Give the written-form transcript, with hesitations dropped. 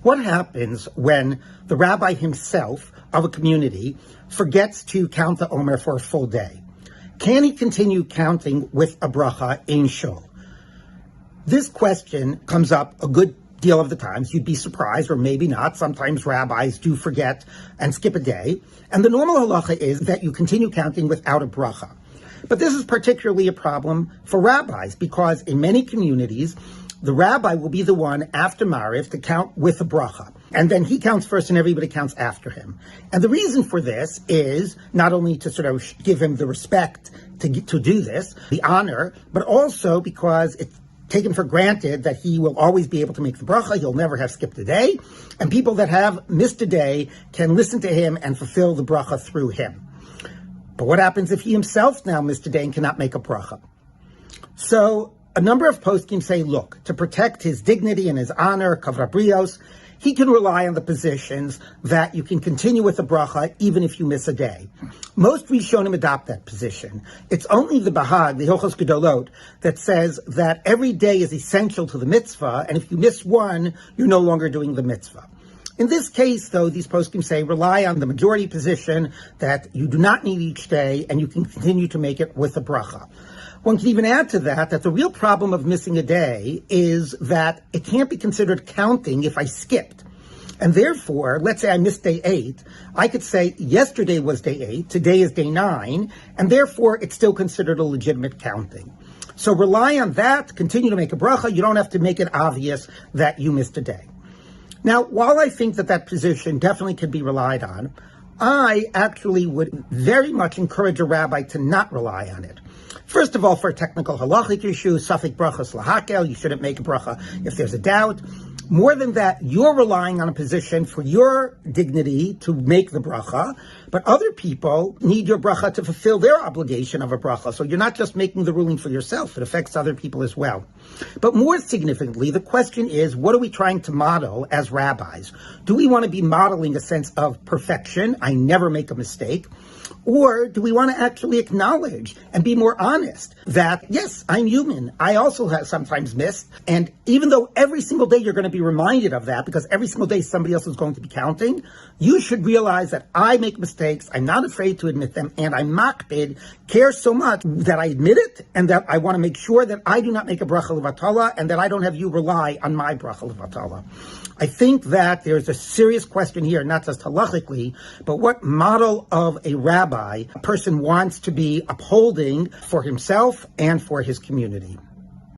What happens when the rabbi himself of a community forgets to count the Omer for a full day? Can he continue counting with a bracha in shul? This question comes up a good deal of the times. You'd be surprised, or maybe not. Sometimes rabbis do forget and skip a day. And the normal halacha is that you continue counting without a bracha. But this is particularly a problem for rabbis, because in many communities, the rabbi will be the one after Mariv to count with a bracha. And then he counts first and everybody counts after him. And the reason for this is not only to sort of give him the respect to do this, the honor, but also because it's taken for granted that he will always be able to make the bracha. He'll never have skipped a day. And people that have missed a day can listen to him and fulfill the bracha through him. But what happens if he himself now missed a day and cannot make a bracha? So a number of poskim say, look, to protect his dignity and his honor, kavra brios, he can rely on the positions that you can continue with the bracha even if you miss a day. Most Rishonim adopt that position. It's only the Bahag, the Hilchos Gedolot, that says that every day is essential to the mitzvah, and if you miss one, you're no longer doing the mitzvah. In this case, though, these poskim say rely on the majority position that you do not need each day, and you can continue to make it with a bracha. One can even add to that the real problem of missing a day is that it can't be considered counting if I skipped. And therefore, let's say I missed day 8, I could say yesterday was day 8, today is day 9, and therefore it's still considered a legitimate counting. So rely on that, continue to make a bracha, you don't have to make it obvious that you missed a day. Now, while I think that position definitely can be relied on, I actually would very much encourage a rabbi to not rely on it. First of all, for a technical halachic issue, safek brachas lahakel, you shouldn't make a bracha if there's a doubt. More than that, you're relying on a position for your dignity to make the bracha, but other people need your bracha to fulfill their obligation of a bracha. So you're not just making the ruling for yourself, it affects other people as well. But more significantly, the question is, what are we trying to model as rabbis? Do we want to be modeling a sense of perfection? I never make a mistake. Or do we want to actually acknowledge and be more honest that, yes, I'm human. I also have sometimes missed. And even though every single day you're going to be reminded of that, because every single day somebody else is going to be counting, you should realize that I make mistakes. I'm not afraid to admit them. And I'm makpid, care so much that I admit it, and that I want to make sure that I do not make a bracha levatala, and that I don't have you rely on my bracha levatala. I think that there's a serious question here, not just halachically, but what model of a rabbi a person wants to be upholding for himself and for his community.